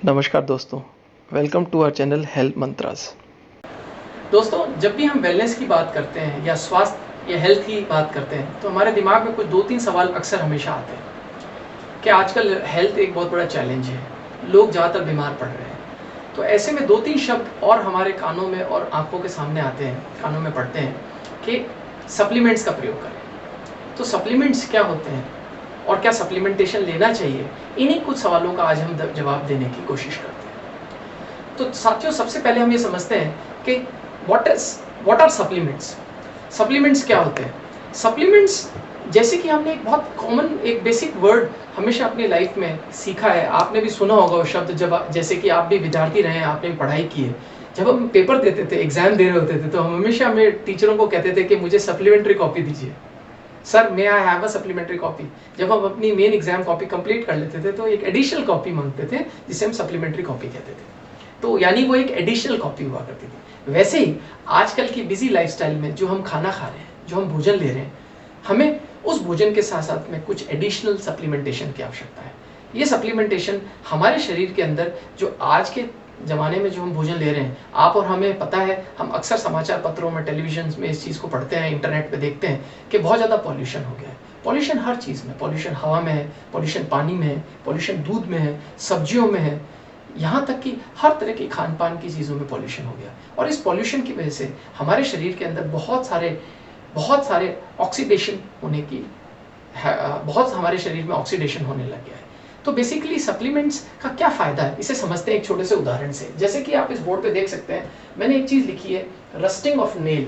नमस्कार दोस्तों, welcome to our channel Health Mantras. दोस्तों, जब भी हम वेलनेस की बात करते हैं या स्वास्थ्य या हेल्थ की बात करते हैं तो हमारे दिमाग में कुछ 2-3 सवाल अक्सर हमेशा आते हैं कि आजकल हेल्थ एक बहुत बड़ा चैलेंज है, लोग ज़्यादातर बीमार पड़ रहे हैं। तो ऐसे में 2-3 शब्द और हमारे कानों में और आँखों के सामने आते हैं, कानों में पड़ते हैं कि सप्लीमेंट्स का प्रयोग करें। तो सप्लीमेंट्स क्या होते हैं और क्या सप्लीमेंटेशन लेना चाहिए? इन्हीं कुछ सवालों का आज हम जवाब देने की कोशिश करते हैं। तो साथियों, सबसे पहले हम ये समझते हैं कि व्हाट आर सप्लीमेंट्स। सप्लीमेंट्स क्या होते हैं? सप्लीमेंट्स, जैसे कि हमने एक बहुत कॉमन एक बेसिक वर्ड हमेशा अपनी लाइफ में सीखा है, आपने भी सुना होगा वो शब्द, जब जैसे कि आप भी विद्यार्थी रहे हैं, आपने भी पढ़ाई की है, जब हम पेपर देते थे, एग्जाम दे रहे होते थे, तो हम हमेशा हमें टीचरों को कहते थे कि मुझे सप्लीमेंट्री कॉपी दीजिए, sir may I have a supplementary copy. जब हम अपनी मेन एग्जाम कॉपी कंप्लीट कर लेते थे तो एक एडिशनल कॉपी मांगते थे, जिसे हम सप्लीमेंट्री कॉपी कहते थे। तो यानी वो एक एडिशनल कॉपी हुआ करती थी। वैसे ही आजकल की बिजी लाइफस्टाइल में जो हम खाना खा रहे हैं, जो हम भोजन ले रहे हैं, हमें उस भोजन के साथ साथ में कुछ एडिशनल सप्लीमेंटेशन की आवश्यकता है। ये सप्लीमेंटेशन हमारे शरीर के अंदर, जो आज के ज़माने में जो हम भोजन ले रहे हैं, आप और हमें पता है, हम अक्सर समाचार पत्रों में, टेलीविजन में इस चीज़ को पढ़ते हैं, इंटरनेट पे देखते हैं कि बहुत ज़्यादा पॉल्यूशन हो गया है। पॉल्यूशन हर चीज़ में, पॉल्यूशन हवा में है, पॉल्यूशन पानी में है, पॉल्यूशन दूध में है, सब्जियों में है, यहाँ तक कि हर तरह की खान पान की चीज़ों में पॉल्यूशन हो गया। और इस पॉल्यूशन की वजह से हमारे शरीर के अंदर बहुत सारे ऑक्सीडेशन होने की बहुत हमारे शरीर में ऑक्सीडेशन होने लग गया है। तो बेसिकली सप्लीमेंट्स का क्या फ़ायदा है, इसे समझते हैं एक छोटे से उदाहरण से। जैसे कि आप इस बोर्ड पे देख सकते हैं, मैंने एक चीज़ लिखी है, रस्टिंग ऑफ नेल,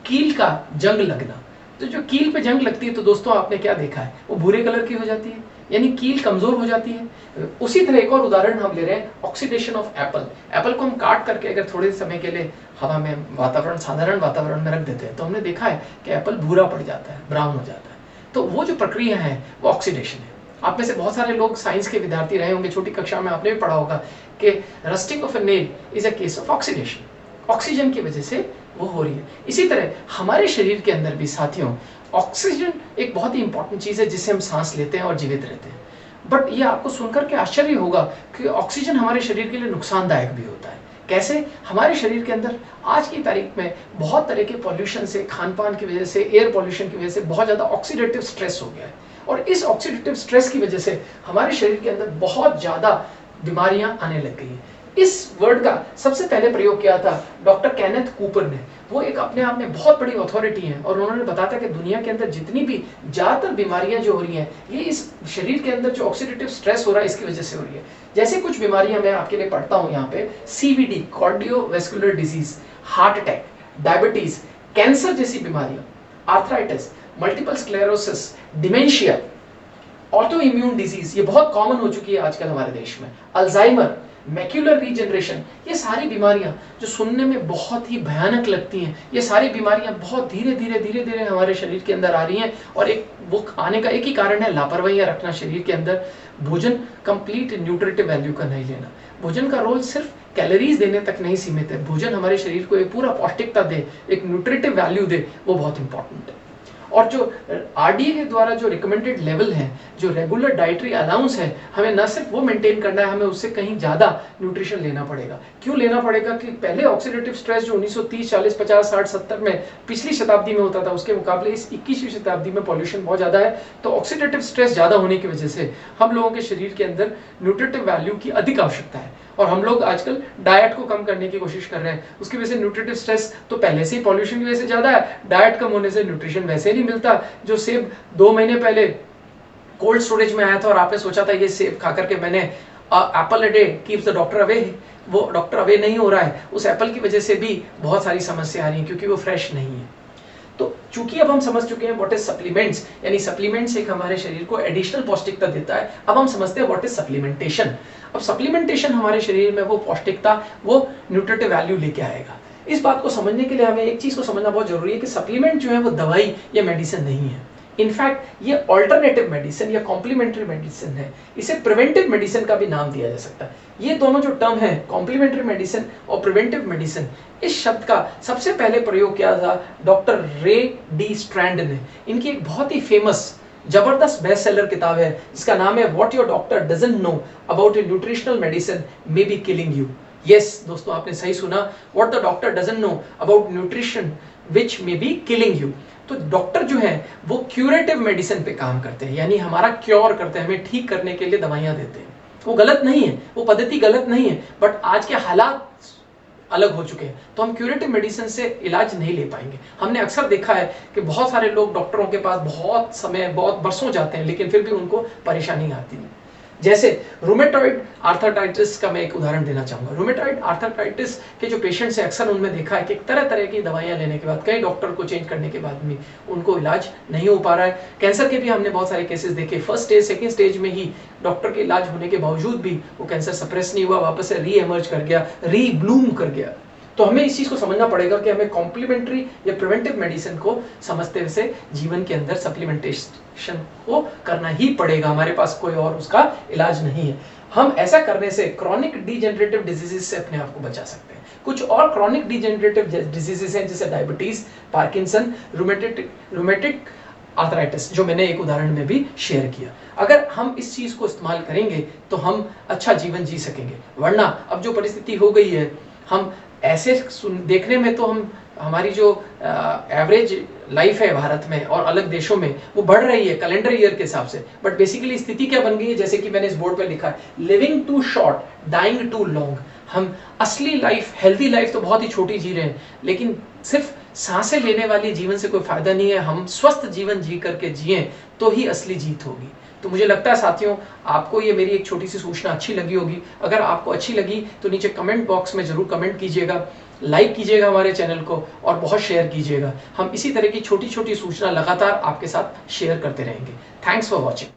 कील का जंग लगना। तो जो कील पे जंग लगती है, तो दोस्तों आपने क्या देखा है, वो भूरे कलर की हो जाती है, यानी कील कमजोर हो जाती है। उसी तरह एक और उदाहरण हम ले रहे हैं, ऑक्सीडेशन ऑफ एप्पल। एप्पल को हम काट करके अगर थोड़े समय के लिए हवा में, साधारण वातावरण में रख देते हैं, तो हमने देखा है कि एप्पल भूरा पड़ जाता है, ब्राउन हो जाता है। तो वो जो प्रक्रिया है वो ऑक्सीडेशन है। आप में से बहुत सारे लोग साइंस के विद्यार्थी रहे होंगे, छोटी कक्षा में आपने भी पढ़ा होगा कि rusting of A nail is a case of oxidation. Oxygen की वजह से वो हो रही है। इसी तरह हमारे शरीर के अंदर भी साथियों, ऑक्सीजन एक बहुत ही इंपॉर्टेंट चीज़ है, जिससे हम सांस लेते हैं और जीवित रहते हैं। बट ये आपको सुनकर के आश्चर्य होगा कि ऑक्सीजन हमारे शरीर के लिए नुकसानदायक भी होता है। कैसे? हमारे शरीर के अंदर आज की तारीख में बहुत तरह के पॉल्यूशन से, खान पान की वजह से, एयर पॉल्यूशन की वजह से बहुत ज़्यादा ऑक्सीडेटिव स्ट्रेस हो गया है। और इस ऑक्सीडेटिव स्ट्रेस की वजह से हमारे शरीर के अंदर बहुत ज़्यादा बीमारियां आने लग गई हैं। इस वर्ड का सबसे पहले प्रयोग किया था डॉक्टर केनेथ कूपर ने। वो एक अपने आप में बहुत बड़ी अथॉरिटी हैं, और उन्होंने बताया था कि दुनिया के अंदर जितनी भी ज़्यादातर बीमारियां जो हो रही हैं, ये इस शरीर के अंदर जो ऑक्सीडेटिव स्ट्रेस हो रहा है, इसकी वजह से हो रही है। जैसे कुछ बीमारियां मैं आपके लिए पढ़ता हूँ यहाँ पे, CVD, cardiovascular disease, heart attack, diabetes, cancer जैसी बीमारियां, arthritis, multiple sclerosis, dementia, auto immune disease, ये बहुत कॉमन हो चुकी है आजकल हमारे देश में, अल्जाइमर, मैक्यूलर रीजनरेशन, ये सारी बीमारियां जो सुनने में बहुत ही भयानक लगती हैं, ये सारी बीमारियां बहुत धीरे धीरे हमारे शरीर के अंदर आ रही हैं। और एक वो आने का एक ही कारण है, लापरवाही रखना शरीर के अंदर। भोजन कंप्लीट न्यूट्रिटिव वैल्यू का नहीं लेना। भोजन का रोल सिर्फ कैलोरीज देने तक नहीं सीमित है। भोजन हमारे शरीर को एक पूरा पौष्टिकता दे, एक न्यूट्रिटिव वैल्यू दे, वो बहुत इंपॉर्टेंट है। और जो आरडीए के द्वारा जो रिकमेंडेड लेवल है, जो रेगुलर डाइटरी अलाउंस है, हमें न सिर्फ वो मेंटेन करना है, हमें उससे कहीं ज़्यादा न्यूट्रिशन लेना पड़ेगा। क्यों लेना पड़ेगा? कि पहले ऑक्सीडेटिव स्ट्रेस जो 1930, 40, 50, 60, 70 में पिछली शताब्दी में होता था, उसके मुकाबले इस 21वीं शताब्दी में पॉल्यूशन बहुत ज़्यादा है। तो ऑक्सीडेटिव स्ट्रेस ज़्यादा होने की वजह से हम लोगों के शरीर के अंदर न्यूट्रिटिव वैल्यू की अधिक आवश्यकता है। और हम लोग आजकल डाइट को कम करने की कोशिश कर रहे हैं, उसकी वजह से न्यूट्रिटिव स्ट्रेस तो पहले से ही पॉल्यूशन की वजह से ज़्यादा है, डाइट कम होने से न्यूट्रिशन वैसे नहीं मिलता। जो सेब 2 महीने पहले कोल्ड स्टोरेज में आया था और आपने सोचा था ये सेब खा करके मैंने Apple a day keeps the doctor away, वो डॉक्टर अवे नहीं हो रहा है। उस एप्पल की वजह से भी बहुत सारी समस्या आ रही है, क्योंकि वो फ्रेश नहीं है। तो चूंकि अब हम समझ चुके हैं व्हाट इज सप्लीमेंट्स, यानी सप्लीमेंट्स एक हमारे शरीर को एडिशनल पौष्टिकता देता है, अब हम समझते हैं व्हाट इज सप्लीमेंटेशन। अब सप्लीमेंटेशन हमारे शरीर में वो पौष्टिकता, वो न्यूट्रिटिव वैल्यू लेके आएगा। इस बात को समझने के लिए हमें एक चीज को समझना बहुत जरूरी है कि सप्लीमेंट जो है वो दवाई या मेडिसिन नहीं है। इनफैक्ट ये ऑल्टरनेटिव मेडिसिन या कॉम्प्लीमेंट्री मेडिसिन है। इसे प्रिवेंटिव मेडिसिन का भी नाम दिया जा सकता है। ये दोनों जो टर्म है, कॉम्प्लीमेंट्री मेडिसिन और प्रिवेंटिव मेडिसिन, इस शब्द का सबसे पहले प्रयोग किया था डॉक्टर रे डी स्ट्रैंड ने। इनकी एक बहुत ही फेमस जबरदस्त बेस्ट सेलर किताब है जिसका नाम है what your doctor doesn't know about A nutritional medicine may be killing you. Yes दोस्तों, आपने सही सुना, what the doctor doesn't know about nutrition which may be killing you. तो डॉक्टर जो है वो क्यूरेटिव मेडिसिन पे काम करते हैं, यानी हमारा क्योर करते हैं, हमें ठीक करने के लिए दवाइयां देते हैं। वो गलत नहीं है, वो पद्धति गलत नहीं है, बट आज के हालात अलग हो चुके हैं, तो हम क्यूरेटिव मेडिसिन से इलाज नहीं ले पाएंगे। हमने अक्सर देखा है कि बहुत सारे लोग डॉक्टरों के पास बहुत समय, बहुत बरसों जाते हैं, लेकिन फिर भी उनको परेशानी आती है। जैसे रूमेटॉइड आर्थराइटिस का मैं एक उदाहरण देना चाहूंगा। रूमेटॉइड आर्थराइटिस के जो पेशेंट्स हैं, अक्सर उनमें देखा है कि तरह तरह की दवाइयां लेने के बाद, कई डॉक्टर को चेंज करने के बाद भी उनको इलाज नहीं हो पा रहा है। कैंसर के भी हमने बहुत सारे केसेस देखे, फर्स्ट स्टेज सेकंड स्टेज में ही डॉक्टर के इलाज होने के बावजूद भी वो कैंसर सप्रेस नहीं हुआ, वापस से री एमर्ज कर गया, री ब्लूम कर गया। तो हमें इस चीज को समझना पड़ेगा कि हमें कॉम्प्लीमेंट्री या प्रिवेंटिव मेडिसिन को समझते हुए जीवन के अंदर सप्लीमेंटेशन को करना ही पड़ेगा, हमारे पास कोई और उसका इलाज नहीं है। हम ऐसा करने से क्रॉनिक डीजेनरेटिव डिजीजेस से अपने आप को बचा सकते हैं। कुछ और क्रॉनिक डीजेनरेटिव डिजीजेस हैं जैसे डायबिटीज, पार्किंसन, रूमेटिक आर्थराइटिस, जो मैंने एक उदाहरण में भी शेयर किया। अगर हम इस चीज को इस्तेमाल करेंगे तो हम अच्छा जीवन जी सकेंगे, वरना अब जो परिस्थिति हो गई है, हम ऐसे देखने में तो हमारी जो एवरेज लाइफ है भारत में और अलग देशों में वो बढ़ रही है कैलेंडर ईयर के हिसाब से, बट बेसिकली स्थिति क्या बन गई है, जैसे कि मैंने इस बोर्ड पे लिखा है, living to short dying to long. हम असली लाइफ, हेल्दी लाइफ तो बहुत ही छोटी जी रहे हैं, लेकिन सिर्फ सांसें लेने वाली जीवन से कोई फायदा नहीं है। हम स्वस्थ जीवन जी करके जिए तो ही असली जीत होगी। तो मुझे लगता है साथियों, आपको ये मेरी एक छोटी सी सूचना अच्छी लगी होगी। अगर आपको अच्छी लगी तो नीचे कमेंट बॉक्स में जरूर कमेंट कीजिएगा, लाइक कीजिएगा हमारे चैनल को और बहुत शेयर कीजिएगा। हम इसी तरह की छोटी छोटी सूचना लगातार आपके साथ शेयर करते रहेंगे। Thanks for watching.